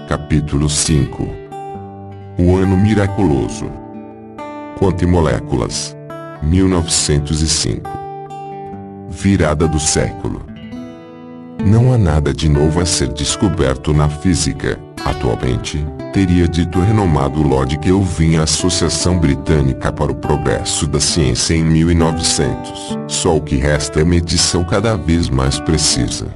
Capítulo 5. O ano miraculoso. Quantimoléculas. 1905. Virada do século. Não há nada de novo a ser descoberto na física, atualmente, teria dito o renomado Lord Kelvin à Associação Britânica para o Progresso da Ciência em 1900. Só o que resta é medição cada vez mais precisa.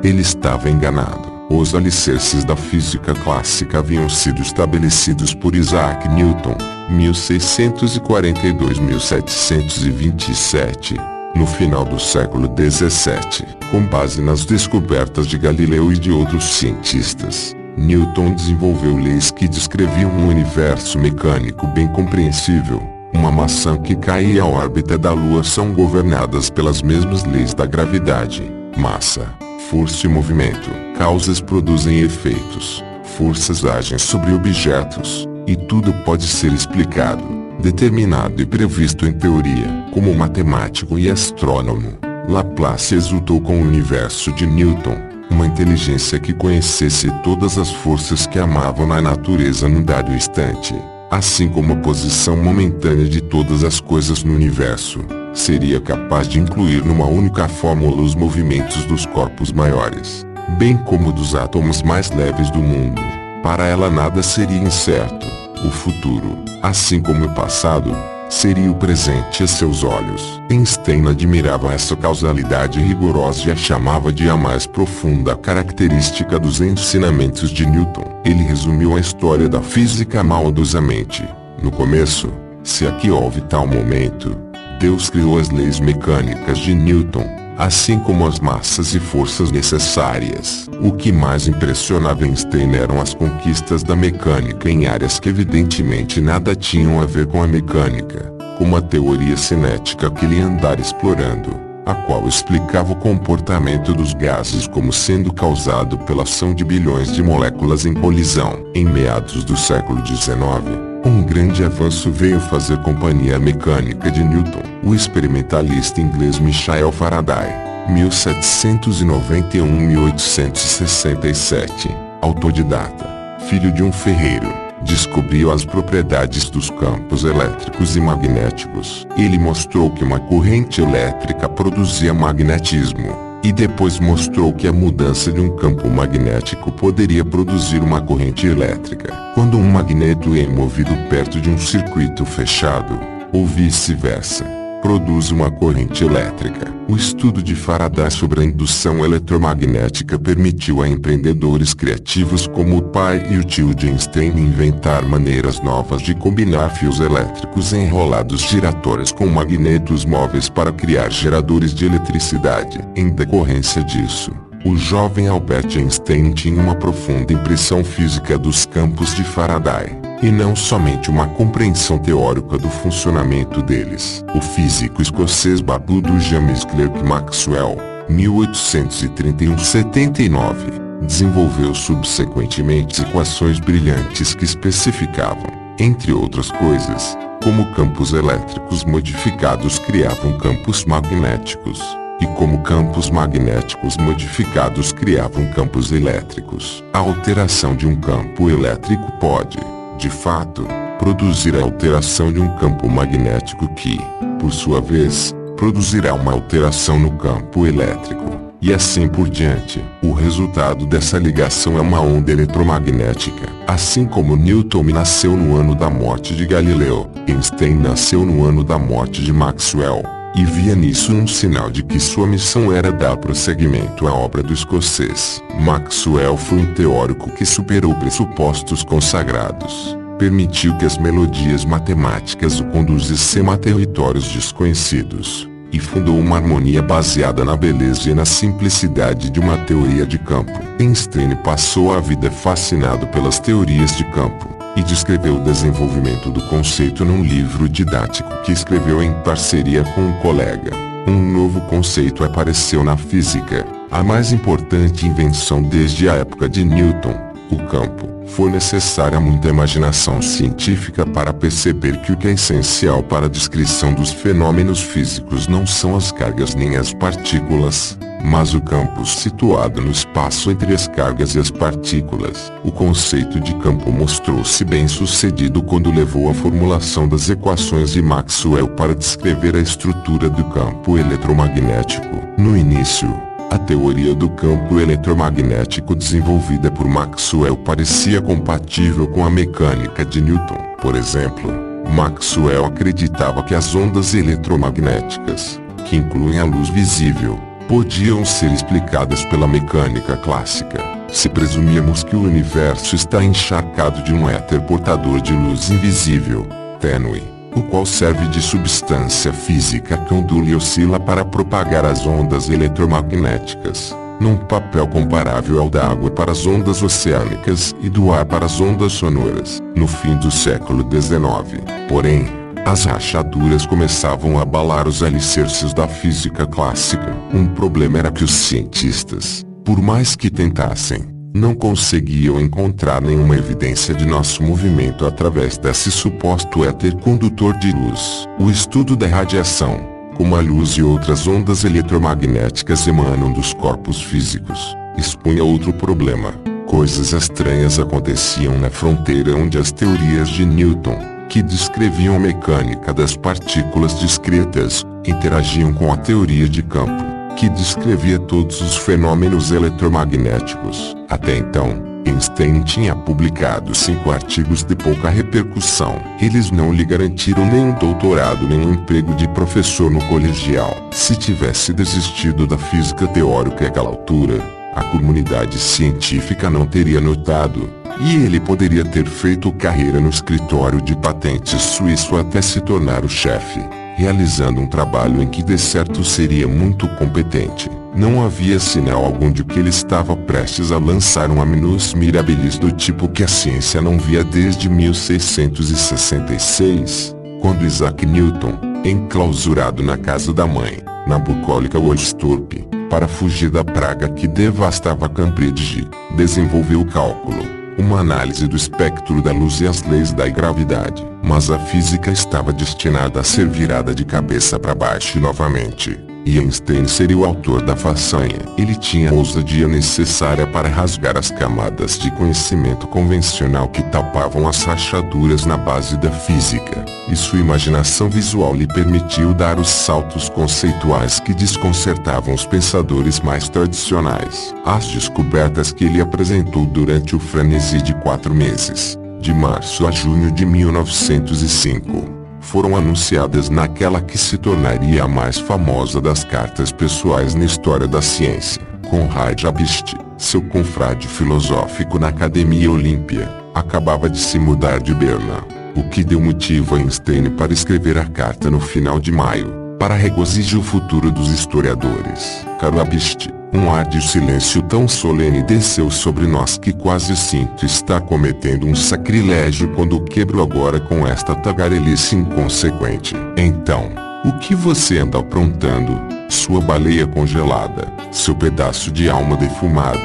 Ele estava enganado. Os alicerces da física clássica haviam sido estabelecidos por Isaac Newton, 1642-1727, no final do século XVII, com base nas descobertas de Galileu e de outros cientistas. Newton desenvolveu leis que descreviam um universo mecânico bem compreensível. Uma maçã que cai e a órbita da Lua são governadas pelas mesmas leis da gravidade, massa, força e movimento. Causas produzem efeitos, forças agem sobre objetos, e tudo pode ser explicado, determinado e previsto em teoria. Como matemático e astrônomo, Laplace exultou com o universo de Newton, uma inteligência que conhecesse todas as forças que amavam na natureza num dado instante, assim como a posição momentânea de todas as coisas no universo. Seria capaz de incluir numa única fórmula os movimentos dos corpos maiores, bem como dos átomos mais leves do mundo. Para ela nada seria incerto. O futuro, assim como o passado, seria o presente a seus olhos. Einstein admirava essa causalidade rigorosa e a chamava de a mais profunda característica dos ensinamentos de Newton. Ele resumiu a história da física maldosamente. No começo, se aqui houve tal momento, Deus criou as leis mecânicas de Newton, assim como as massas e forças necessárias. O que mais impressionava Einstein eram as conquistas da mecânica em áreas que evidentemente nada tinham a ver com a mecânica, como a teoria cinética que ele andara explorando, a qual explicava o comportamento dos gases como sendo causado pela ação de bilhões de moléculas em colisão. Em meados do século XIX, um grande avanço veio fazer companhia à mecânica de Newton. O experimentalista inglês Michael Faraday, 1791-1867, autodidata, filho de um ferreiro, descobriu as propriedades dos campos elétricos e magnéticos. Ele mostrou que uma corrente elétrica produzia magnetismo, e depois mostrou que a mudança de um campo magnético poderia produzir uma corrente elétrica. Quando um magneto é movido perto de um circuito fechado, ou vice-versa, produz uma corrente elétrica. O estudo de Faraday sobre a indução eletromagnética permitiu a empreendedores criativos como o pai e o tio de Einstein inventar maneiras novas de combinar fios elétricos enrolados giratórios com magnetos móveis para criar geradores de eletricidade. Em decorrência disso, o jovem Albert Einstein tinha uma profunda impressão física dos campos de Faraday, e não somente uma compreensão teórica do funcionamento deles. O físico escocês barbudo James Clerk Maxwell, 1831-79, desenvolveu subsequentemente equações brilhantes que especificavam, entre outras coisas, como campos elétricos modificados criavam campos magnéticos, e como campos magnéticos modificados criavam campos elétricos. A alteração de um campo elétrico pode, de fato, produzir a alteração de um campo magnético que, por sua vez, produzirá uma alteração no campo elétrico, e assim por diante. O resultado dessa ligação é uma onda eletromagnética. Assim como Newton nasceu no ano da morte de Galileu, Einstein nasceu no ano da morte de Maxwell, e via nisso um sinal de que sua missão era dar prosseguimento à obra do escocês. Maxwell foi um teórico que superou pressupostos consagrados, permitiu que as melodias matemáticas o conduzissem a territórios desconhecidos, e fundou uma harmonia baseada na beleza e na simplicidade de uma teoria de campo. Einstein passou a vida fascinado pelas teorias de campo, e descreveu o desenvolvimento do conceito num livro didático que escreveu em parceria com um colega. Um novo conceito apareceu na física, a mais importante invenção desde a época de Newton, o campo. Foi necessária muita imaginação científica para perceber que o que é essencial para a descrição dos fenômenos físicos não são as cargas nem as partículas, mas o campo situado no espaço entre as cargas e as partículas. O conceito de campo mostrou-se bem sucedido quando levou à formulação das equações de Maxwell para descrever a estrutura do campo eletromagnético. No início, a teoria do campo eletromagnético desenvolvida por Maxwell parecia compatível com a mecânica de Newton. Por exemplo, Maxwell acreditava que as ondas eletromagnéticas, que incluem a luz visível, podiam ser explicadas pela mecânica clássica. Se presumíamos que o universo está encharcado de um éter portador de luz invisível, tênue, o qual serve de substância física que ondula e oscila para propagar as ondas eletromagnéticas, num papel comparável ao da água para as ondas oceânicas e do ar para as ondas sonoras. No fim do século XIX, porém, as rachaduras começavam a abalar os alicerces da física clássica. Um problema era que os cientistas, por mais que tentassem, não conseguiam encontrar nenhuma evidência de nosso movimento através desse suposto éter condutor de luz. O estudo da radiação, como a luz e outras ondas eletromagnéticas emanam dos corpos físicos, expunha outro problema. Coisas estranhas aconteciam na fronteira onde as teorias de Newton, que descreviam a mecânica das partículas discretas, interagiam com a teoria de campo, que descrevia todos os fenômenos eletromagnéticos. Até então, Einstein tinha publicado 5 artigos de pouca repercussão. Eles não lhe garantiram nenhum doutorado nem um emprego de professor no colegial. Se tivesse desistido da física teórica àquela altura, a comunidade científica não teria notado, e ele poderia ter feito carreira no escritório de patentes suíço até se tornar o chefe, realizando um trabalho em que de certo seria muito competente. Não havia sinal algum de que ele estava prestes a lançar um annus mirabilis do tipo que a ciência não via desde 1666, quando Isaac Newton, enclausurado na casa da mãe, na bucólica Woolsthorpe, para fugir da praga que devastava Cambridge, desenvolveu o cálculo, uma análise do espectro da luz e as leis da gravidade. Mas a física estava destinada a ser virada de cabeça para baixo novamente, e Einstein seria o autor da façanha. Ele tinha a ousadia necessária para rasgar as camadas de conhecimento convencional que tapavam as rachaduras na base da física, e sua imaginação visual lhe permitiu dar os saltos conceituais que desconcertavam os pensadores mais tradicionais. As descobertas que ele apresentou durante o frenesi de 4 meses, de março a junho de 1905, foram anunciadas naquela que se tornaria a mais famosa das cartas pessoais na história da ciência. Conrad Abist, seu confrade filosófico na Academia Olímpia, acabava de se mudar de Berna, o que deu motivo a Einstein para escrever a carta no final de maio, para regozijo futuro dos historiadores. Caro Abist, um ar de silêncio tão solene desceu sobre nós que quase sinto estar cometendo um sacrilégio quando o quebro agora com esta tagarelice inconsequente. Então, o que você anda aprontando, sua baleia congelada, seu pedaço de alma defumado,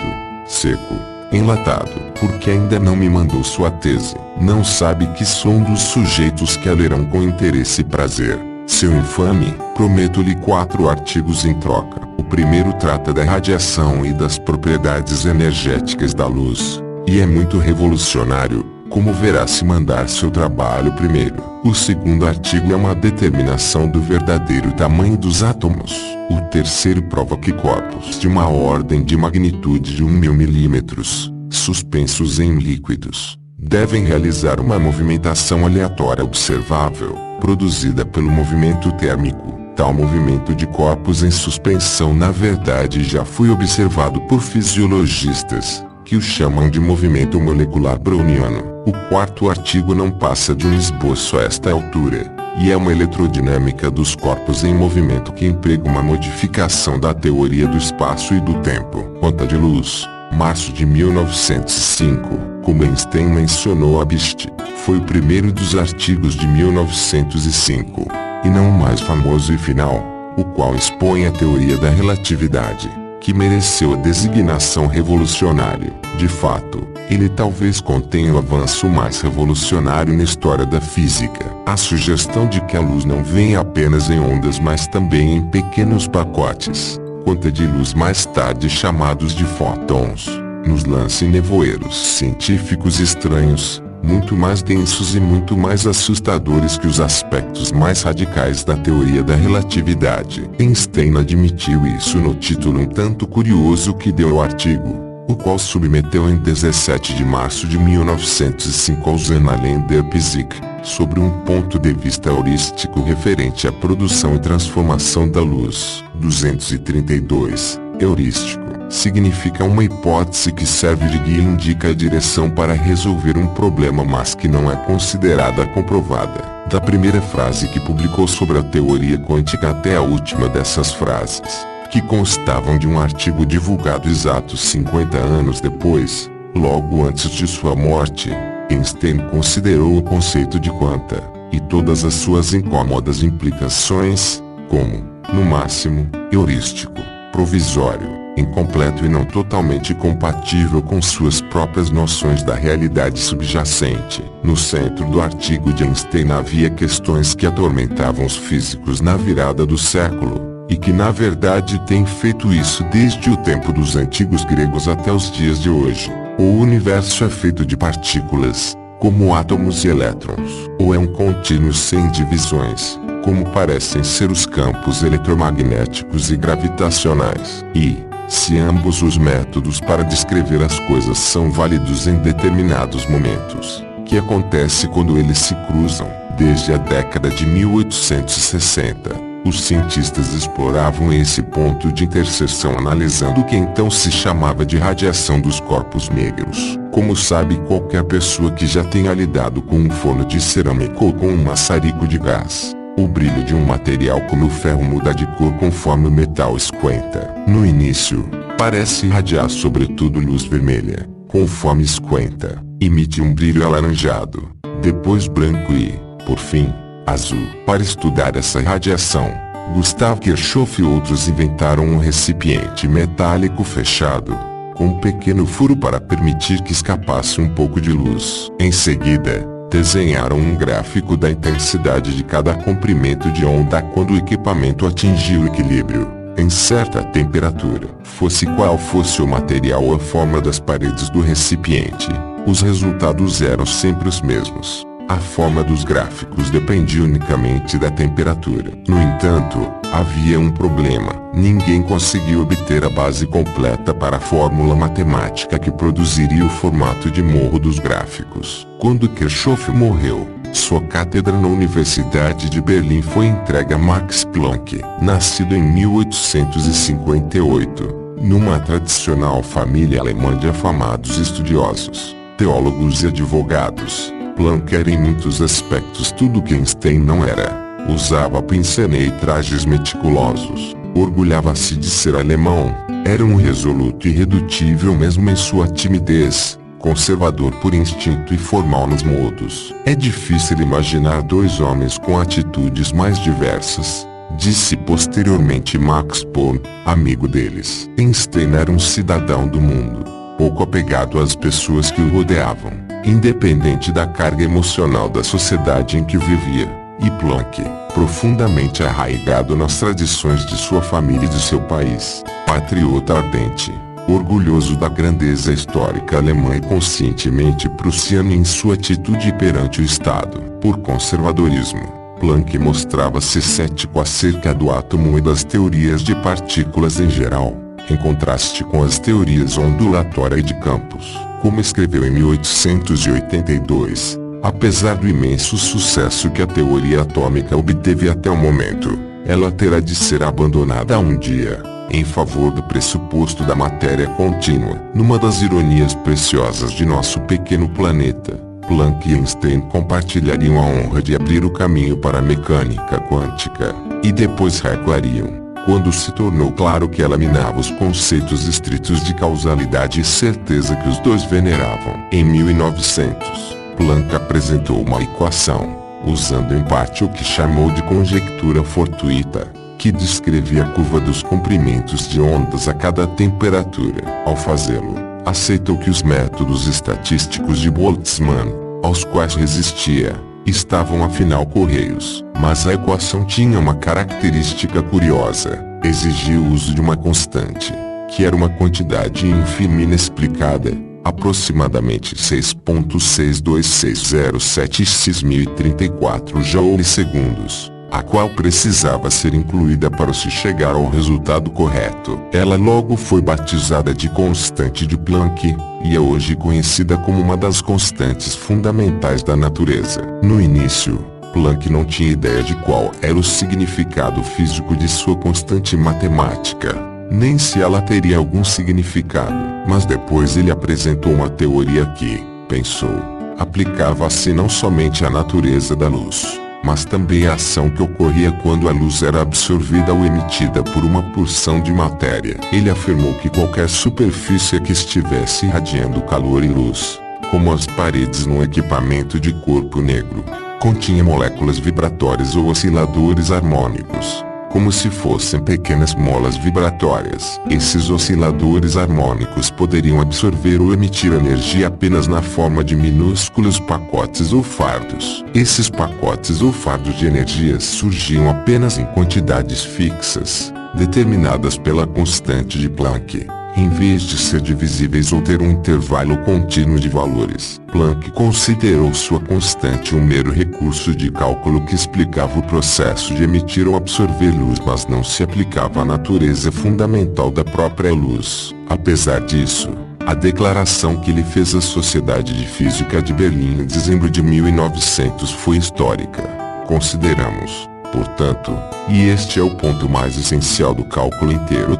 seco, enlatado? Porque ainda não me mandou sua tese? Não sabe que sou um dos sujeitos que a lerão com interesse e prazer? Seu infame, prometo-lhe 4 artigos em troca. O primeiro trata da radiação e das propriedades energéticas da luz, e é muito revolucionário, como verá se mandar seu trabalho primeiro. O segundo artigo é uma determinação do verdadeiro tamanho dos átomos. O terceiro prova que corpos de uma ordem de magnitude de 1000 milímetros, suspensos em líquidos, devem realizar uma movimentação aleatória observável, produzida pelo movimento térmico. Tal movimento de corpos em suspensão na verdade já foi observado por fisiologistas, que o chamam de movimento molecular browniano. O quarto artigo não passa de um esboço a esta altura, e é uma eletrodinâmica dos corpos em movimento que emprega uma modificação da teoria do espaço e do tempo. Conta de luz, março de 1905, como Einstein mencionou. Abist foi o primeiro dos artigos de 1905, e não o mais famoso e final, o qual expõe a teoria da relatividade, que mereceu a designação revolucionário. De fato, ele talvez contenha o avanço mais revolucionário na história da física. A sugestão de que a luz não vem apenas em ondas mas também em pequenos pacotes, quanta de luz, mais tarde chamados de fótons, nos lança em nevoeiros científicos estranhos, muito mais densos e muito mais assustadores que os aspectos mais radicais da teoria da relatividade. Einstein admitiu isso no título um tanto curioso que deu ao artigo, o qual submeteu em 17 de março de 1905 ao Annalen Physik, sobre um ponto de vista heurístico referente à produção e transformação da luz. 232. Heurístico significa uma hipótese que serve de guia e indica a direção para resolver um problema, mas que não é considerada comprovada. Da primeira frase que publicou sobre a teoria quântica até a última dessas frases, que constavam de um artigo divulgado exatos 50 anos depois, logo antes de sua morte, Einstein considerou o conceito de quanta, e todas as suas incômodas implicações, como, no máximo, heurístico, provisório, incompleto e não totalmente compatível com suas próprias noções da realidade subjacente. No centro do artigo de Einstein havia questões que atormentavam os físicos na virada do século, e que na verdade têm feito isso desde o tempo dos antigos gregos até os dias de hoje. O universo é feito de partículas, como átomos e elétrons, ou é um contínuo sem divisões, como parecem ser os campos eletromagnéticos e gravitacionais. E, se ambos os métodos para descrever as coisas são válidos em determinados momentos, que acontece quando eles se cruzam? Desde a década de 1860, os cientistas exploravam esse ponto de interseção analisando o que então se chamava de radiação dos corpos negros. Como sabe qualquer pessoa que já tenha lidado com um forno de cerâmica ou com um maçarico de gás, o brilho de um material como o ferro muda de cor conforme o metal esquenta. No início, parece irradiar sobretudo luz vermelha. Conforme esquenta, emite um brilho alaranjado, depois branco e, por fim, azul. Para estudar essa radiação, Gustav Kirchhoff e outros inventaram um recipiente metálico fechado, com um pequeno furo para permitir que escapasse um pouco de luz. Em seguida, desenharam um gráfico da intensidade de cada comprimento de onda quando o equipamento atingia o equilíbrio, em certa temperatura. Fosse qual fosse o material ou a forma das paredes do recipiente, os resultados eram sempre os mesmos. A forma dos gráficos dependia unicamente da temperatura. No entanto, havia um problema. Ninguém conseguiu obter a base completa para a fórmula matemática que produziria o formato de morro dos gráficos. Quando Kirchhoff morreu, sua cátedra na Universidade de Berlim foi entregue a Max Planck, nascido em 1858, numa tradicional família alemã de afamados estudiosos, teólogos e advogados. Planck era em muitos aspectos tudo o que Einstein não era. Usava pince-nez e trajes meticulosos. Orgulhava-se de ser alemão. Era um resoluto e irredutível mesmo em sua timidez. Conservador por instinto e formal nos modos. É difícil imaginar dois homens com atitudes mais diversas, disse posteriormente Max Born, amigo deles. Einstein era um cidadão do mundo, pouco apegado às pessoas que o rodeavam, independente da carga emocional da sociedade em que vivia, e Planck, profundamente arraigado nas tradições de sua família e de seu país, patriota ardente, orgulhoso da grandeza histórica alemã e conscientemente prussiano em sua atitude perante o Estado. Por conservadorismo, Planck mostrava-se cético acerca do átomo e das teorias de partículas em geral, em contraste com as teorias ondulatória e de campos. Como escreveu em 1882, apesar do imenso sucesso que a teoria atômica obteve até o momento, ela terá de ser abandonada um dia, em favor do pressuposto da matéria contínua. Numa das ironias preciosas de nosso pequeno planeta, Planck e Einstein compartilhariam a honra de abrir o caminho para a mecânica quântica, e depois recuariam, quando se tornou claro que ela minava os conceitos estritos de causalidade e certeza que os dois veneravam. Em 1900, Planck apresentou uma equação, usando em parte o que chamou de conjectura fortuita, que descrevia a curva dos comprimentos de ondas a cada temperatura. Ao fazê-lo, aceitou que os métodos estatísticos de Boltzmann, aos quais resistia, estavam afinal correios. Mas a equação tinha uma característica curiosa. exigia o uso de uma constante, que era uma quantidade ínfima e inexplicada, aproximadamente 6.62607x1034 joules-segundos, a qual precisava ser incluída para se chegar ao resultado correto. Ela logo foi batizada de constante de Planck, e é hoje conhecida como uma das constantes fundamentais da natureza. No início, Planck não tinha ideia de qual era o significado físico de sua constante matemática, nem se ela teria algum significado, mas depois ele apresentou uma teoria que, pensou, aplicava-se não somente à natureza da luz, mas também à ação que ocorria quando a luz era absorvida ou emitida por uma porção de matéria. Ele afirmou que qualquer superfície que estivesse irradiando calor e luz, como as paredes num equipamento de corpo negro, continha moléculas vibratórias ou osciladores harmônicos, como se fossem pequenas molas vibratórias. Esses osciladores harmônicos poderiam absorver ou emitir energia apenas na forma de minúsculos pacotes ou fardos. Esses pacotes ou fardos de energia surgiam apenas em quantidades fixas, determinadas pela constante de Planck, em vez de ser divisíveis ou ter um intervalo contínuo de valores. Planck considerou sua constante um mero recurso de cálculo que explicava o processo de emitir ou absorver luz, mas não se aplicava à natureza fundamental da própria luz. Apesar disso, a declaração que ele fez à Sociedade de Física de Berlim em dezembro de 1900 foi histórica. Consideramos, portanto, e este é o ponto mais essencial do cálculo inteiro,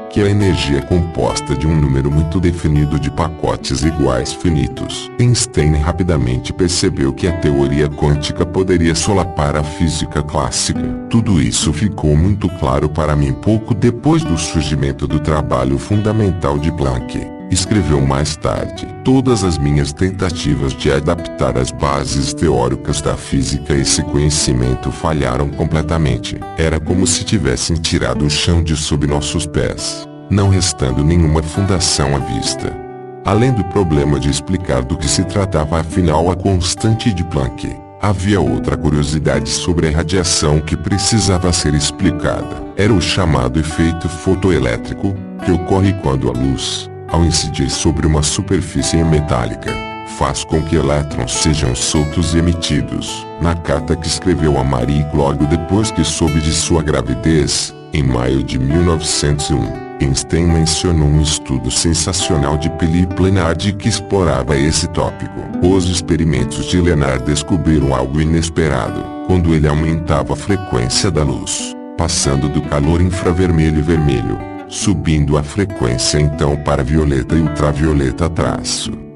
que a energia é composta de um número muito definido de pacotes iguais finitos. Einstein rapidamente percebeu que a teoria quântica poderia solapar a física clássica. Tudo isso ficou muito claro para mim pouco depois do surgimento do trabalho fundamental de Planck. Escreveu mais tarde: todas as minhas tentativas de adaptar as bases teóricas da física a esse conhecimento falharam completamente. Era como se tivessem tirado o chão de sob nossos pés, não restando nenhuma fundação à vista. Além do problema de explicar do que se tratava afinal a constante de Planck, havia outra curiosidade sobre a radiação que precisava ser explicada. Era o chamado efeito fotoelétrico, que ocorre quando a luz, ao incidir sobre uma superfície metálica, faz com que elétrons sejam soltos e emitidos. Na carta que escreveu a Marie logo depois que soube de sua gravidez, em maio de 1901, Einstein mencionou um estudo sensacional de Philippe Lenard que explorava esse tópico. Os experimentos de Lenard descobriram algo inesperado. Quando ele aumentava a frequência da luz, passando do calor infravermelho e vermelho, subindo a frequência então para violeta e ultravioleta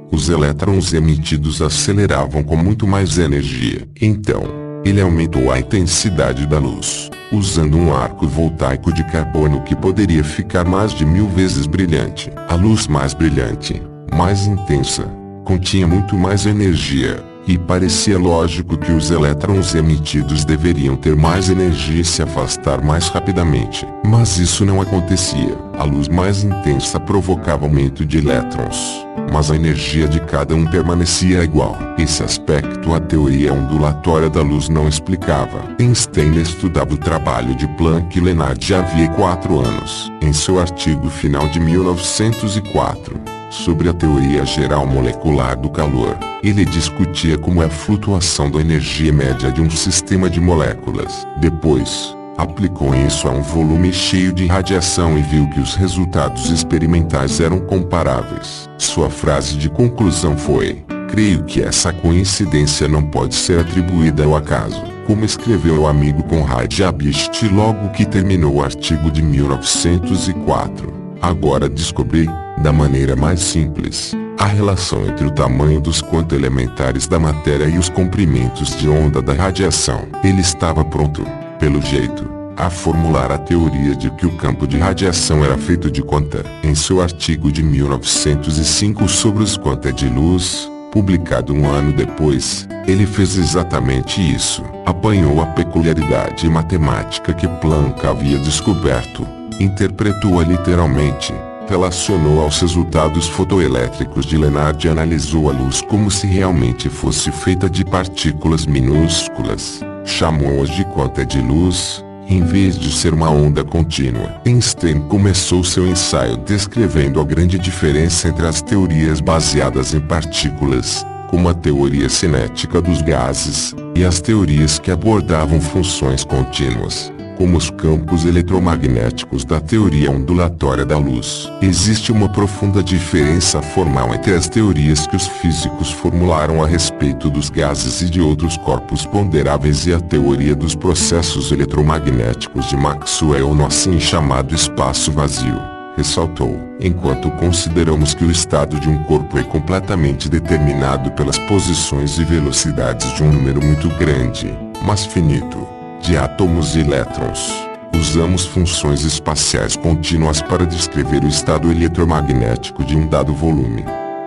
os elétrons emitidos aceleravam com muito mais energia. Então, ele aumentou a intensidade da luz, usando um arco voltaico de carbono que poderia ficar mais de 1000 vezes brilhante. A luz mais brilhante, mais intensa, continha muito mais energia, e parecia lógico que os elétrons emitidos deveriam ter mais energia e se afastar mais rapidamente. Mas isso não acontecia. A luz mais intensa provocava aumento de elétrons, mas a energia de cada um permanecia igual. Esse aspecto a teoria ondulatória da luz não explicava. Einstein estudava o trabalho de Planck e Lenard já havia 4 anos. Em seu artigo final de 1904, sobre a teoria geral molecular do calor, ele discutia como é a flutuação da energia média de um sistema de moléculas. Depois, aplicou isso a um volume cheio de radiação e viu que os resultados experimentais eram comparáveis. Sua frase de conclusão foi: creio que essa coincidência não pode ser atribuída ao acaso, como escreveu o amigo Conrad Habicht logo que terminou o artigo de 1904. Agora descobri, da maneira mais simples, a relação entre o tamanho dos quantos elementares da matéria e os comprimentos de onda da radiação. Ele estava pronto, pelo jeito, a formular a teoria de que o campo de radiação era feito de quanta. Em seu artigo de 1905 sobre os quanta de luz, publicado um ano depois, ele fez exatamente isso. Apanhou a peculiaridade matemática que Planck havia descoberto, interpretou-a literalmente, relacionou aos resultados fotoelétricos de Lenard e analisou a luz como se realmente fosse feita de partículas minúsculas, chamou-as de quanta de luz, em vez de ser uma onda contínua. Einstein começou seu ensaio descrevendo a grande diferença entre as teorias baseadas em partículas, como a teoria cinética dos gases, e as teorias que abordavam funções contínuas, como os campos eletromagnéticos da teoria ondulatória da luz. Existe uma profunda diferença formal entre as teorias que os físicos formularam a respeito dos gases e de outros corpos ponderáveis e a teoria dos processos eletromagnéticos de Maxwell no assim chamado espaço vazio, ressaltou. Enquanto consideramos que o estado de um corpo é completamente determinado pelas posições e velocidades de um número muito grande, mas finito, de átomos e elétrons, usamos funções espaciais contínuas para descrever o estado eletromagnético de um dado volume.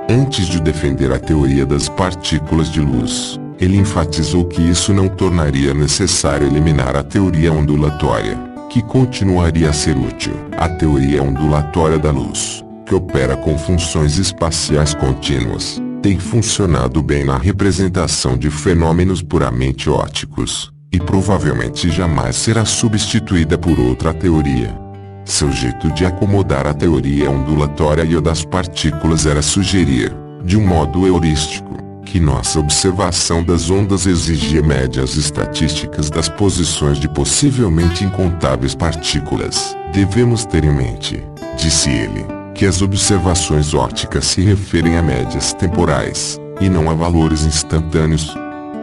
Antes de defender a teoria das partículas de luz, ele enfatizou que isso não tornaria necessário eliminar a teoria ondulatória, que continuaria a ser útil. A teoria ondulatória da luz, que opera com funções espaciais contínuas, tem funcionado bem na representação de fenômenos puramente ópticos, e provavelmente jamais será substituída por outra teoria. Seu jeito de acomodar a teoria ondulatória e a das partículas era sugerir, de um modo heurístico, que nossa observação das ondas exigia médias estatísticas das posições de possivelmente incontáveis partículas. Devemos ter em mente, disse ele, que as observações ópticas se referem a médias temporais, e não a valores instantâneos.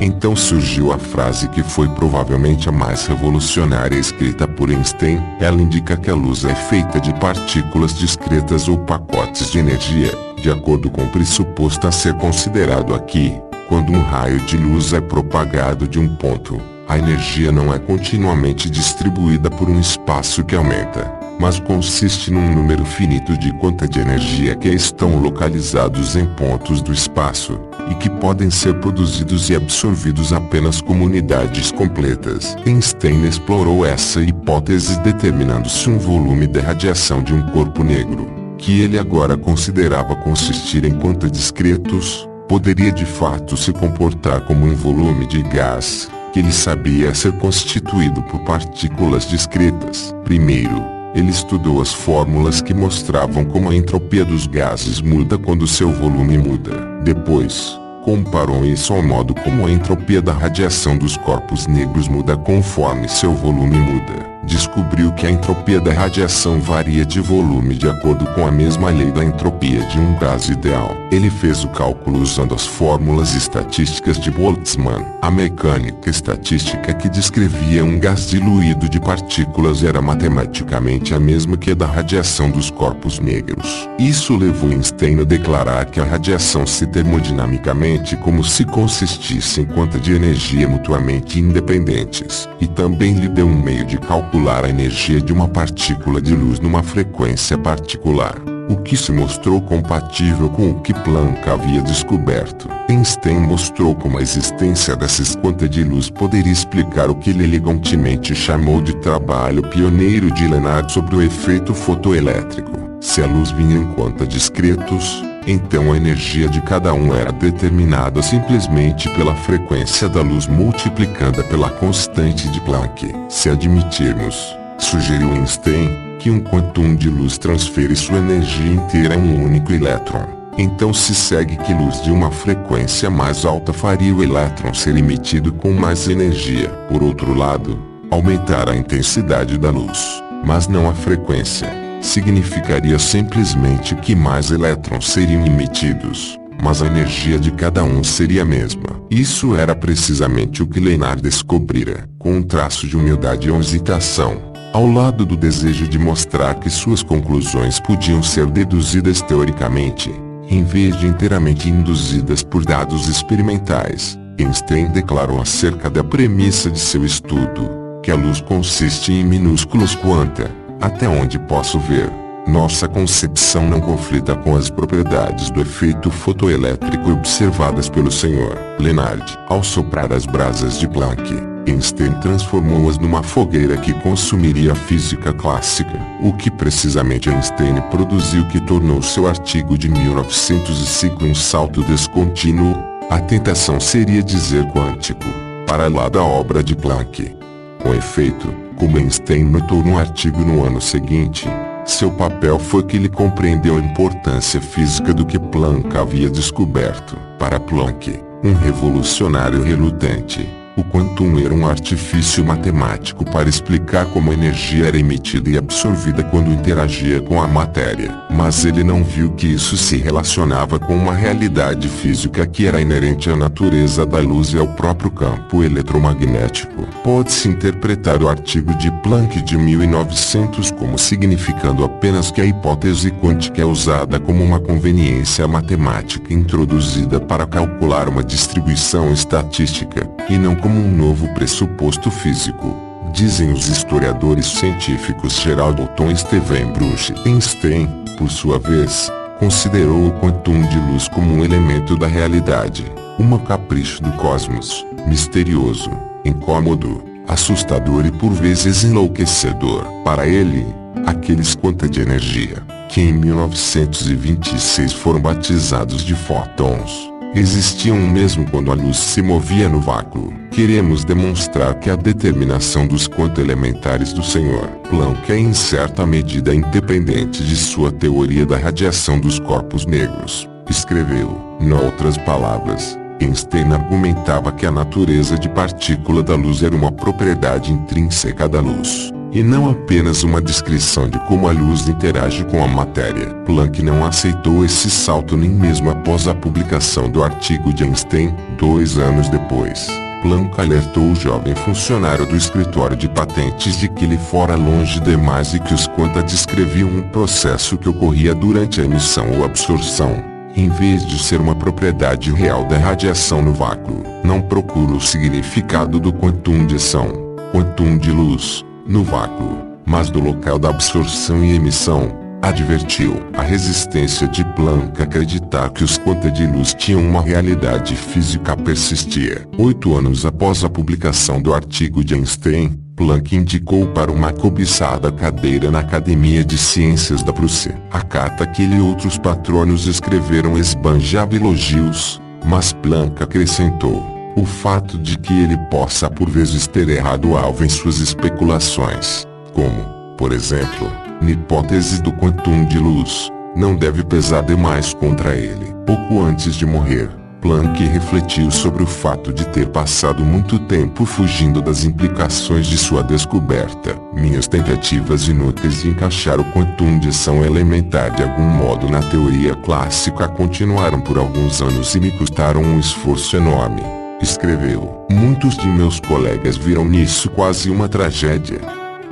Então surgiu a frase que foi provavelmente a mais revolucionária escrita por Einstein. Ela indica que a luz é feita de partículas discretas ou pacotes de energia, de acordo com o pressuposto a ser considerado aqui. Quando um raio de luz é propagado de um ponto, a energia não é continuamente distribuída por um espaço que aumenta, mas consiste num número finito de quanta de energia que estão localizados em pontos do espaço, e que podem ser produzidos e absorvidos apenas como unidades completas. Einstein explorou essa hipótese determinando-se um volume de radiação de um corpo negro, que ele agora considerava consistir em quanta discretos, poderia de fato se comportar como um volume de gás, que ele sabia ser constituído por partículas discretas. Primeiro, ele estudou as fórmulas que mostravam como a entropia dos gases muda quando seu volume muda. Depois, comparou isso ao modo como a entropia da radiação dos corpos negros muda conforme seu volume muda. Descobriu que a entropia da radiação varia de volume de acordo com a mesma lei da entropia de um gás ideal. Ele fez o cálculo usando as fórmulas estatísticas de Boltzmann. A mecânica estatística que descrevia um gás diluído de partículas era matematicamente a mesma que a da radiação dos corpos negros. Isso levou Einstein a declarar que a radiação se termodinamicamente como se consistisse em quanta de energia mutuamente independentes, e também lhe deu um meio de calcular a energia de uma partícula de luz numa frequência particular, o que se mostrou compatível com o que Planck havia descoberto. Einstein mostrou como a existência dessas quantas de luz poderia explicar o que ele elegantemente chamou de trabalho pioneiro de Leonard sobre o efeito fotoelétrico. Se a luz vinha em quanta discretos, então a energia de cada um era determinada simplesmente pela frequência da luz multiplicada pela constante de Planck. Se admitirmos, sugeriu Einstein, que um quantum de luz transfere sua energia inteira a um único elétron, então se segue que luz de uma frequência mais alta faria o elétron ser emitido com mais energia. Por outro lado, aumentar a intensidade da luz, mas não a frequência, significaria simplesmente que mais elétrons seriam emitidos, mas a energia de cada um seria a mesma. Isso era precisamente o que Leonard descobrira. Com um traço de humildade e hesitação, ao lado do desejo de mostrar que suas conclusões podiam ser deduzidas teoricamente, em vez de inteiramente induzidas por dados experimentais, Einstein declarou acerca da premissa de seu estudo, que a luz consiste em minúsculos quanta, até onde posso ver, nossa concepção não conflita com as propriedades do efeito fotoelétrico observadas pelo Sr. Leonard. Ao soprar as brasas de Planck, Einstein transformou-as numa fogueira que consumiria a física clássica, o que precisamente Einstein produziu que tornou seu artigo de 1905 um salto descontínuo. A tentação seria dizer quântico, para lá da obra de Planck. Com efeito, como Einstein notou num artigo no ano seguinte, seu papel foi que ele compreendeu a importância física do que Planck havia descoberto. Para Planck, um revolucionário relutante, o quantum era um artifício matemático para explicar como a energia era emitida e absorvida quando interagia com a matéria. Mas ele não viu que isso se relacionava com uma realidade física que era inerente à natureza da luz e ao próprio campo eletromagnético. Pode-se interpretar o artigo de Planck de 1900 como significando apenas que a hipótese quântica é usada como uma conveniência matemática introduzida para calcular uma distribuição estatística, e não como um novo pressuposto físico, dizem os historiadores científicos Gerald Otton e Steven Bruch. Einstein, por sua vez, considerou o quantum de luz como um elemento da realidade, um capricho do cosmos, misterioso, incômodo, assustador e por vezes enlouquecedor. Para ele, aqueles quanta de energia, que em 1926 foram batizados de fótons, existiam mesmo quando a luz se movia no vácuo. Queremos demonstrar que a determinação dos quanto-elementares do Sr. Planck é em certa medida independente de sua teoria da radiação dos corpos negros, escreveu. Noutras palavras, Einstein argumentava que a natureza de partícula da luz era uma propriedade intrínseca da luz, e não apenas uma descrição de como a luz interage com a matéria. Planck não aceitou esse salto nem mesmo após a publicação do artigo de Einstein. 2 anos depois, Planck alertou o jovem funcionário do escritório de patentes de que ele fora longe demais e que os quanta descreviam um processo que ocorria durante a emissão ou absorção, em vez de ser uma propriedade real da radiação no vácuo. Não procura o significado do quantum de ação, quantum de luz, no vácuo, mas do local da absorção e emissão, advertiu. A resistência de Planck a acreditar que os quanta de luz tinham uma realidade física persistia. 8 anos após a publicação do artigo de Einstein, Planck indicou para uma cobiçada cadeira na Academia de Ciências da Prússia. A carta que ele e outros patronos escreveram esbanjava elogios, mas Planck acrescentou: o fato de que ele possa por vezes ter errado o alvo em suas especulações, como, por exemplo, na hipótese do quantum de luz, não deve pesar demais contra ele. Pouco antes de morrer, Planck refletiu sobre o fato de ter passado muito tempo fugindo das implicações de sua descoberta. Minhas tentativas inúteis de encaixar o quantum de ação elementar de algum modo na teoria clássica continuaram por alguns anos e me custaram um esforço enorme, escreveu. Muitos de meus colegas viram nisso quase uma tragédia.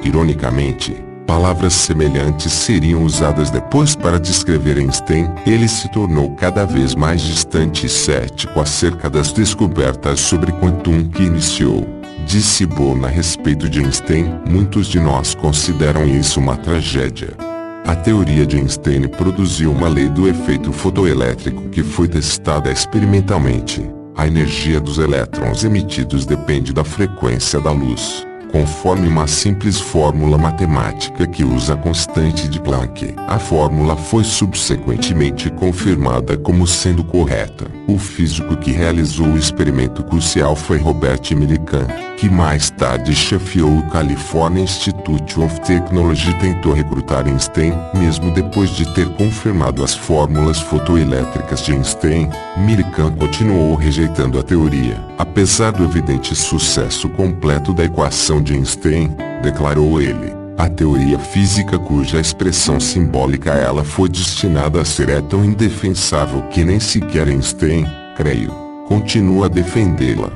Ironicamente, palavras semelhantes seriam usadas depois para descrever Einstein. Ele se tornou cada vez mais distante e cético acerca das descobertas sobre quantum que iniciou. Disse Bohr a respeito de Einstein: muitos de nós consideram isso uma tragédia. A teoria de Einstein produziu uma lei do efeito fotoelétrico que foi testada experimentalmente. A energia dos elétrons emitidos depende da frequência da luz, conforme uma simples fórmula matemática que usa a constante de Planck. A fórmula foi subsequentemente confirmada como sendo correta. O físico que realizou o experimento crucial foi Robert Millikan, que mais tarde chefiou o California Institute of Technology e tentou recrutar Einstein. Mesmo depois de ter confirmado as fórmulas fotoelétricas de Einstein, Millikan continuou rejeitando a teoria. Apesar do evidente sucesso completo da equação de Einstein, declarou ele, a teoria física cuja expressão simbólica ela foi destinada a ser é tão indefensável que nem sequer Einstein, creio, continua a defendê-la.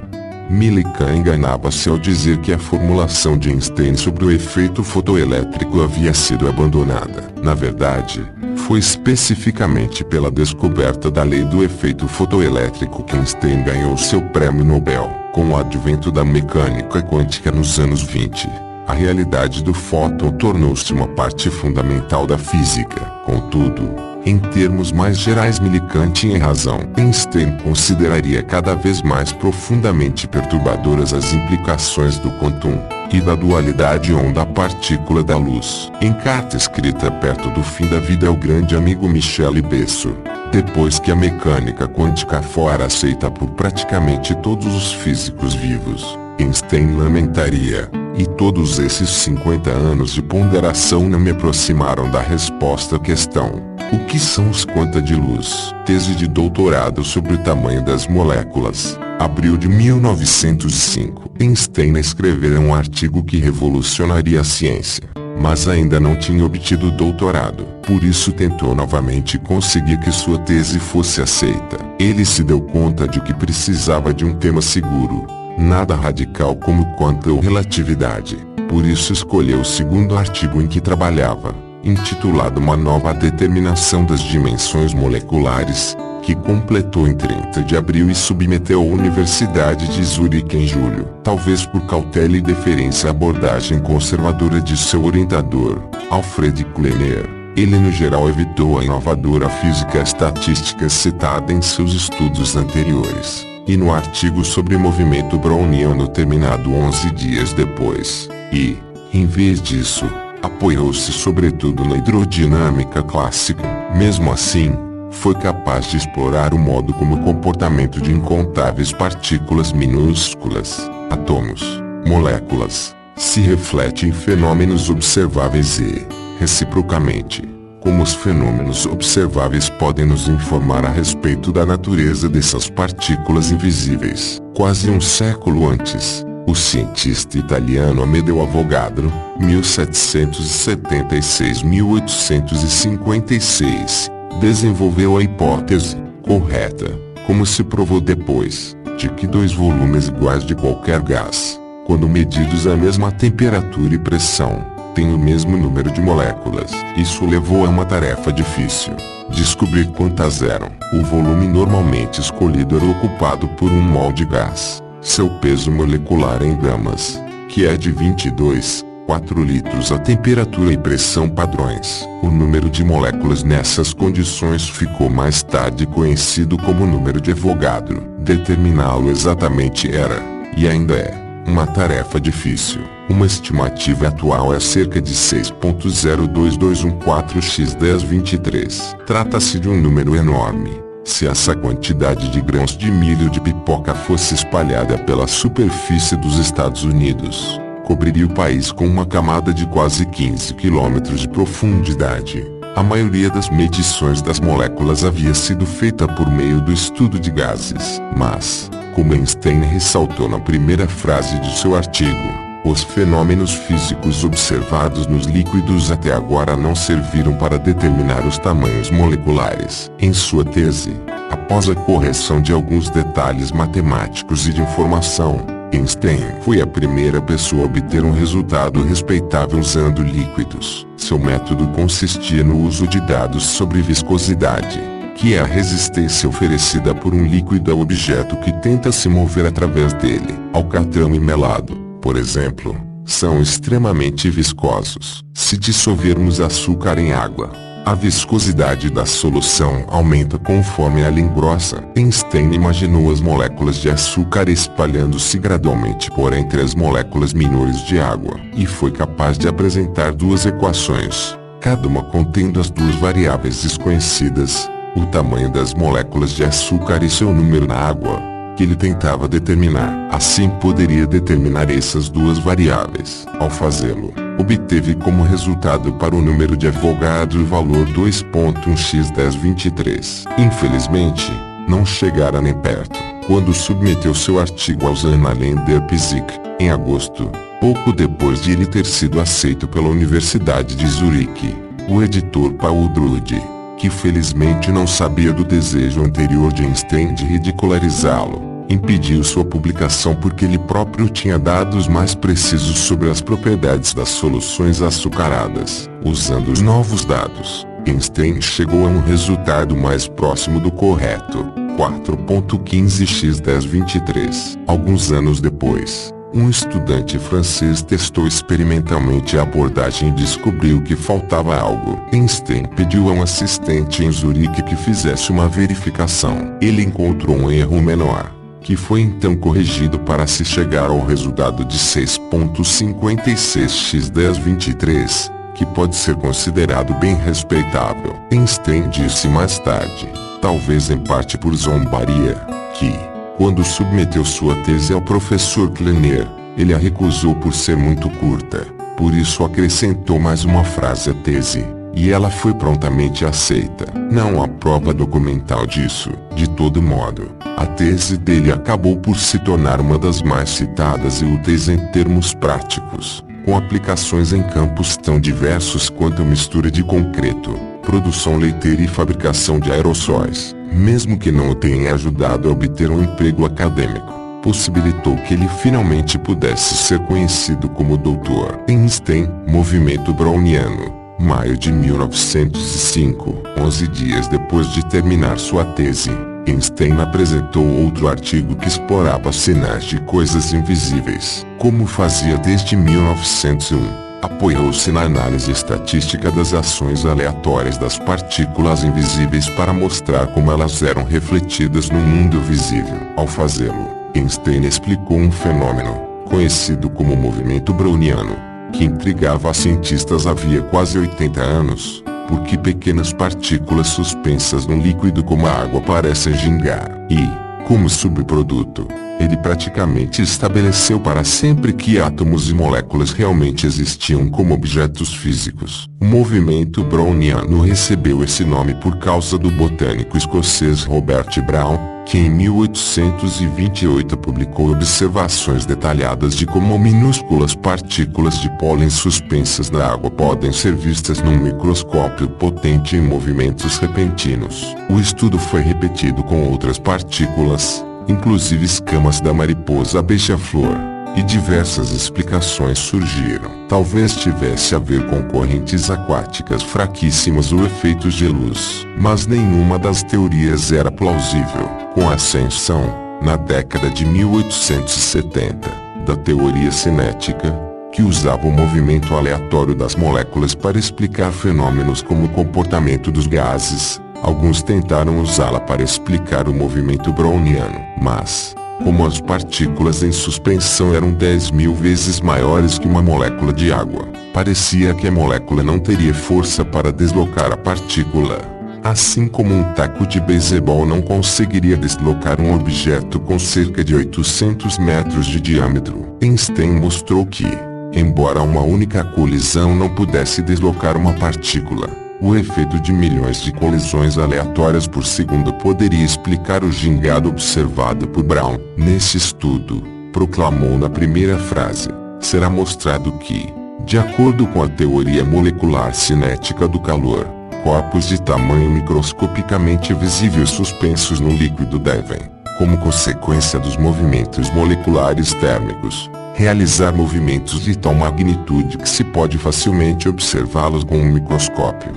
Millikan enganava-se ao dizer que a formulação de Einstein sobre o efeito fotoelétrico havia sido abandonada. Na verdade, foi especificamente pela descoberta da lei do efeito fotoelétrico que Einstein ganhou seu prêmio Nobel. Com o advento da mecânica quântica nos anos 20, a realidade do fóton tornou-se uma parte fundamental da física. Contudo, em termos mais gerais, Millikan tinha razão. Einstein consideraria cada vez mais profundamente perturbadoras as implicações do quantum e da dualidade onda-partícula da luz. Em carta escrita perto do fim da vida ao grande amigo Michel Besso, depois que a mecânica quântica fora aceita por praticamente todos os físicos vivos, Einstein lamentaria: E todos esses 50 anos de ponderação não me aproximaram da resposta à questão: o que são os quanta de luz? Tese de doutorado sobre o tamanho das moléculas. Abril de 1905. Einstein escrevera um artigo que revolucionaria a ciência, mas ainda não tinha obtido doutorado. Por isso tentou novamente conseguir que sua tese fosse aceita. Ele se deu conta de que precisava de um tema seguro, nada radical como quanta ou relatividade. Por isso escolheu o segundo artigo em que trabalhava, intitulado Uma Nova Determinação das Dimensões Moleculares, que completou em 30 de abril e submeteu à Universidade de Zurique em julho. Talvez por cautela e deferência à abordagem conservadora de seu orientador, Alfred Kleiner, ele no geral evitou a inovadora física estatística citada em seus estudos anteriores, e no artigo sobre movimento browniano terminado 11 dias depois, e, em vez disso, apoiou-se sobretudo na hidrodinâmica clássica. Mesmo assim, foi capaz de explorar o modo como o comportamento de incontáveis partículas minúsculas, átomos, moléculas, se reflete em fenômenos observáveis e, reciprocamente, como os fenômenos observáveis podem nos informar a respeito da natureza dessas partículas invisíveis. Quase um século antes, o cientista italiano Amedeo Avogadro, 1776-1856, desenvolveu a hipótese, correta, como se provou depois, de que dois volumes iguais de qualquer gás, quando medidos à mesma temperatura e pressão, têm o mesmo número de moléculas. Isso levou a uma tarefa difícil: descobrir quantas eram. O volume normalmente escolhido era ocupado por um mol de gás. Seu peso molecular em gramas, que é de 22,4 litros a temperatura e pressão padrões. O número de moléculas nessas condições ficou mais tarde conhecido como número de Avogadro. Determiná-lo exatamente era, e ainda é, uma tarefa difícil. Uma estimativa atual é cerca de 6.02214x1023. Trata-se de um número enorme. Se essa quantidade de grãos de milho de pipoca fosse espalhada pela superfície dos Estados Unidos, cobriria o país com uma camada de quase 15 quilômetros de profundidade. A maioria das medições das moléculas havia sido feita por meio do estudo de gases. Mas, como Einstein ressaltou na primeira frase de seu artigo, os fenômenos físicos observados nos líquidos até agora não serviram para determinar os tamanhos moleculares. Em sua tese, após a correção de alguns detalhes matemáticos e de informação, Einstein foi a primeira pessoa a obter um resultado respeitável usando líquidos. Seu método consistia no uso de dados sobre viscosidade, que é a resistência oferecida por um líquido ao objeto que tenta se mover através dele. Alcatrão e melado, por exemplo, são extremamente viscosos. Se dissolvermos açúcar em água, a viscosidade da solução aumenta conforme ela engrossa. Einstein imaginou as moléculas de açúcar espalhando-se gradualmente por entre as moléculas menores de água, e foi capaz de apresentar duas equações, cada uma contendo as duas variáveis desconhecidas, o tamanho das moléculas de açúcar e seu número na água, que ele tentava determinar. Assim poderia determinar essas duas variáveis. Ao fazê-lo, obteve como resultado para o número de Avogadro o valor 2.1x1023. Infelizmente, não chegara nem perto. Quando submeteu seu artigo aos Annalen der Physik, em agosto, pouco depois de ele ter sido aceito pela Universidade de Zurique, o editor Paul Drude, que felizmente não sabia do desejo anterior de Einstein de ridicularizá-lo, impediu sua publicação porque ele próprio tinha dados mais precisos sobre as propriedades das soluções açucaradas. Usando os novos dados, Einstein chegou a um resultado mais próximo do correto, 4.15x1023. Alguns anos depois, um estudante francês testou experimentalmente a abordagem e descobriu que faltava algo. Einstein pediu a um assistente em Zurique que fizesse uma verificação. Ele encontrou um erro menor, que foi então corrigido para se chegar ao resultado de 6.56x1023, que pode ser considerado bem respeitável. Einstein disse mais tarde, talvez em parte por zombaria, que, quando submeteu sua tese ao professor Kleiner, ele a recusou por ser muito curta. Por isso acrescentou mais uma frase à tese, e ela foi prontamente aceita. Não há prova documental disso. De todo modo, a tese dele acabou por se tornar uma das mais citadas e úteis em termos práticos, com aplicações em campos tão diversos quanto a mistura de concreto, produção leiteira e fabricação de aerossóis. Mesmo que não o tenha ajudado a obter um emprego acadêmico, possibilitou que ele finalmente pudesse ser conhecido como Dr. Einstein. Movimento Browniano, maio de 1905. 11 dias depois de terminar sua tese, Einstein apresentou outro artigo que explorava sinais de coisas invisíveis, como fazia desde 1901. Apoiou-se na análise estatística das ações aleatórias das partículas invisíveis para mostrar como elas eram refletidas no mundo visível. Ao fazê-lo, Einstein explicou um fenômeno, conhecido como movimento browniano, que intrigava a cientistas havia quase 80 anos, porque pequenas partículas suspensas num líquido como a água parecem gingar. E, como subproduto, ele praticamente estabeleceu para sempre que átomos e moléculas realmente existiam como objetos físicos. O movimento browniano recebeu esse nome por causa do botânico escocês Robert Brown, que em 1828 publicou observações detalhadas de como minúsculas partículas de pólen suspensas na água podem ser vistas num microscópio potente em movimentos repentinos. O estudo foi repetido com outras partículas, inclusive escamas da mariposa beija-flor, e diversas explicações surgiram. Talvez tivesse a ver com correntes aquáticas fraquíssimas ou efeitos de luz, mas nenhuma das teorias era plausível. Com a ascensão, na década de 1870, da teoria cinética, que usava o movimento aleatório das moléculas para explicar fenômenos como o comportamento dos gases, alguns tentaram usá-la para explicar o movimento browniano. Mas, como as partículas em suspensão eram 10.000 vezes maiores que uma molécula de água, parecia que a molécula não teria força para deslocar a partícula. Assim como um taco de beisebol não conseguiria deslocar um objeto com cerca de 800 metros de diâmetro. Einstein mostrou que, embora uma única colisão não pudesse deslocar uma partícula, o efeito de milhões de colisões aleatórias por segundo poderia explicar o gingado observado por Brown. Nesse estudo, proclamou na primeira frase, será mostrado que, de acordo com a teoria molecular cinética do calor, corpos de tamanho microscopicamente visível suspensos no líquido devem, como consequência dos movimentos moleculares térmicos, realizar movimentos de tal magnitude que se pode facilmente observá-los com um microscópio.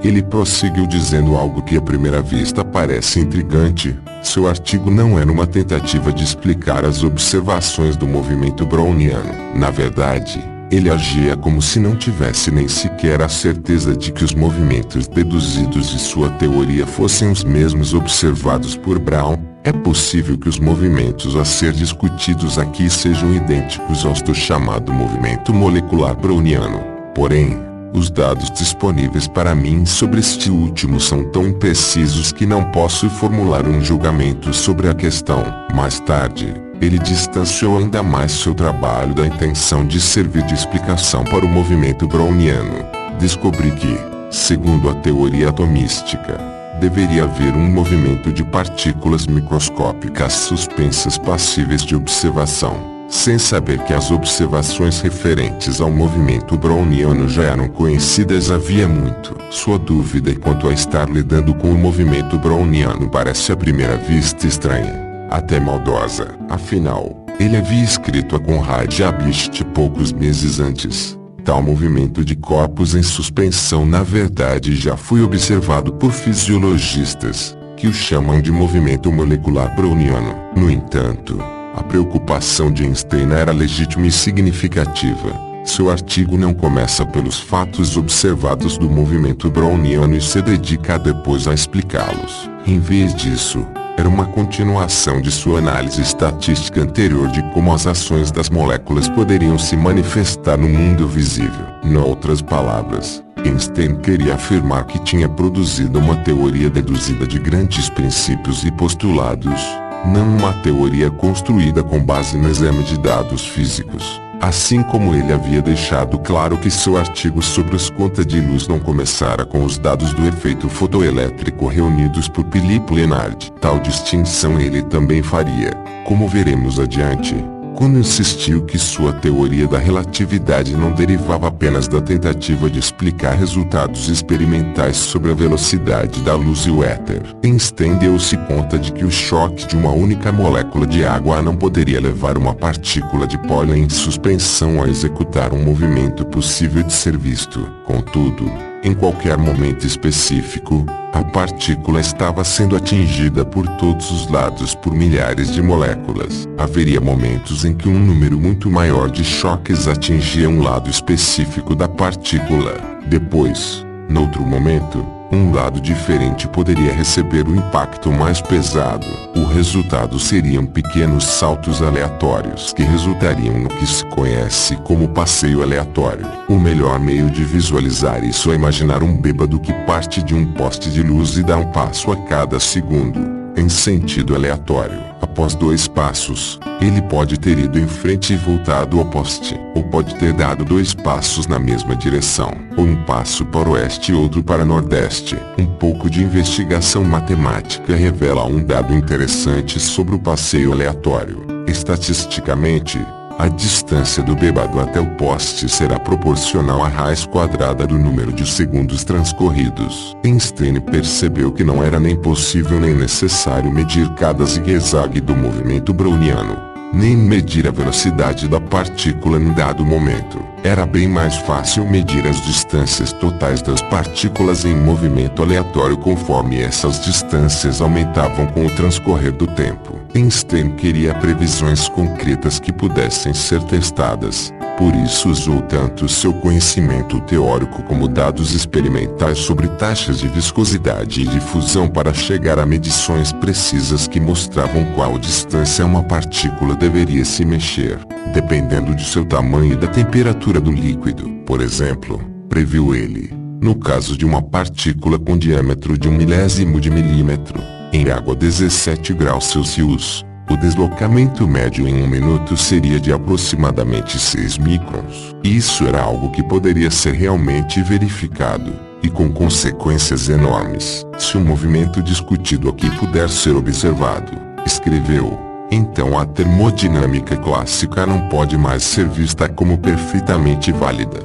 Ele prosseguiu dizendo algo que à primeira vista parece intrigante. Seu artigo não era uma tentativa de explicar as observações do movimento browniano. Na verdade, ele agia como se não tivesse nem sequer a certeza de que os movimentos deduzidos de sua teoria fossem os mesmos observados por Brown. É possível que os movimentos a ser discutidos aqui sejam idênticos aos do chamado movimento molecular browniano. Porém, os dados disponíveis para mim sobre este último são tão imprecisos que não posso formular um julgamento sobre a questão. Mais tarde, ele distanciou ainda mais seu trabalho da intenção de servir de explicação para o movimento browniano. Descobri que, segundo a teoria atomística, deveria haver um movimento de partículas microscópicas suspensas passíveis de observação, sem saber que as observações referentes ao movimento browniano já eram conhecidas havia muito. Sua dúvida quanto a estar lidando com o movimento browniano parece à primeira vista estranha, até maldosa. Afinal, ele havia escrito a Conrad Habicht poucos meses antes. Tal movimento de corpos em suspensão na verdade já foi observado por fisiologistas, que o chamam de movimento molecular browniano. No entanto, a preocupação de Einstein era legítima e significativa. Seu artigo não começa pelos fatos observados do movimento browniano e se dedica depois a explicá-los. Em vez disso, era uma continuação de sua análise estatística anterior de como as ações das moléculas poderiam se manifestar no mundo visível. Em outras palavras, Einstein queria afirmar que tinha produzido uma teoria deduzida de grandes princípios e postulados, não uma teoria construída com base no exame de dados físicos. Assim como ele havia deixado claro que seu artigo sobre os contas de luz não começara com os dados do efeito fotoelétrico reunidos por Philippe Lenard. Tal distinção ele também faria, como veremos adiante, quando insistiu que sua teoria da relatividade não derivava apenas da tentativa de explicar resultados experimentais sobre a velocidade da luz e o éter. Einstein deu-se conta de que o choque de uma única molécula de água não poderia levar uma partícula de pólen em suspensão a executar um movimento possível de ser visto. Contudo, em qualquer momento específico, a partícula estava sendo atingida por todos os lados por milhares de moléculas. Haveria momentos em que um número muito maior de choques atingia um lado específico da partícula. Depois, noutro momento, um lado diferente poderia receber o impacto mais pesado. O resultado seriam pequenos saltos aleatórios que resultariam no que se conhece como passeio aleatório. O melhor meio de visualizar isso é imaginar um bêbado que parte de um poste de luz e dá um passo a cada segundo, em sentido aleatório. Após 2 passos, ele pode ter ido em frente e voltado ao poste, ou pode ter dado 2 passos na mesma direção, ou um passo para o oeste e outro para nordeste. Um pouco de investigação matemática revela um dado interessante sobre o passeio aleatório. Estatisticamente, a distância do bêbado até o poste será proporcional à raiz quadrada do número de segundos transcorridos. Einstein percebeu que não era nem possível nem necessário medir cada zigue-zague do movimento browniano, nem medir a velocidade da partícula em dado momento. Era bem mais fácil medir as distâncias totais das partículas em movimento aleatório conforme essas distâncias aumentavam com o transcorrer do tempo. Einstein queria previsões concretas que pudessem ser testadas, por isso usou tanto seu conhecimento teórico como dados experimentais sobre taxas de viscosidade e difusão para chegar a medições precisas que mostravam qual distância uma partícula deveria se mexer, dependendo de seu tamanho e da temperatura do líquido. Por exemplo, previu ele, no caso de uma partícula com diâmetro de 1 milésimo de milímetro, em água a 17 graus Celsius, o deslocamento médio em 1 minuto seria de aproximadamente 6 microns. Isso era algo que poderia ser realmente verificado, e com consequências enormes, se o movimento discutido aqui puder ser observado. Escreveu: então a termodinâmica clássica não pode mais ser vista como perfeitamente válida.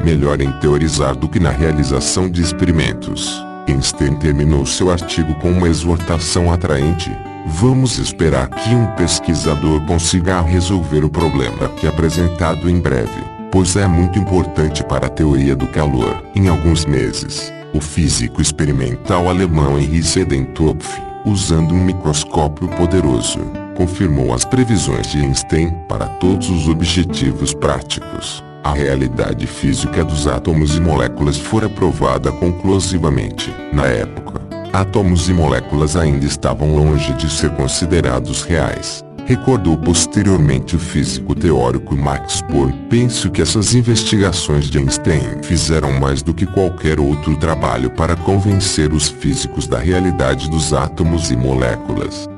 Melhor em teorizar do que na realização de experimentos. Einstein terminou seu artigo com uma exortação atraente: vamos esperar que um pesquisador consiga resolver o problema aqui apresentado em breve, pois é muito importante para a teoria do calor. Em alguns meses, o físico experimental alemão Henri Sedentopf, usando um microscópio poderoso, confirmou as previsões de Einstein para todos os objetivos práticos. A realidade física dos átomos e moléculas fora provada conclusivamente. Na época, átomos e moléculas ainda estavam longe de ser considerados reais, recordou posteriormente o físico teórico Max Born. Penso que essas investigações de Einstein fizeram mais do que qualquer outro trabalho para convencer os físicos da realidade dos átomos e moléculas.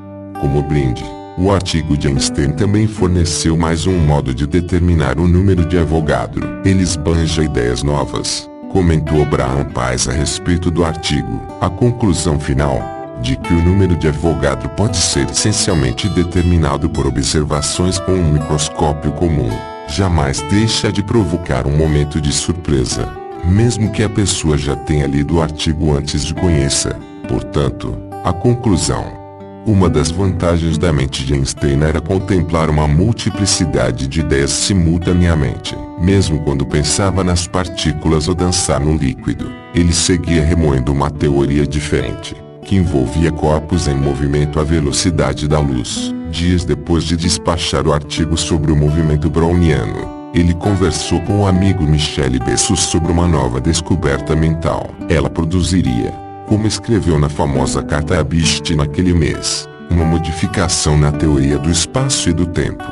Como brinde, o artigo de Einstein também forneceu mais um modo de determinar o número de Avogadro. Ele esbanja ideias novas, comentou Abraham Pais a respeito do artigo. A conclusão final, de que o número de Avogadro pode ser essencialmente determinado por observações com um microscópio comum, jamais deixa de provocar um momento de surpresa, mesmo que a pessoa já tenha lido o artigo antes de conheça. Portanto, a conclusão: uma das vantagens da mente de Einstein era contemplar uma multiplicidade de ideias simultaneamente. Mesmo quando pensava nas partículas ou dançar no líquido, ele seguia remoendo uma teoria diferente, que envolvia corpos em movimento à velocidade da luz. Dias depois de despachar o artigo sobre o movimento browniano, ele conversou com o amigo Michele Bessus sobre uma nova descoberta mental. Ela produziria, como escreveu na famosa carta a Bicht naquele mês, uma modificação na teoria do espaço e do tempo.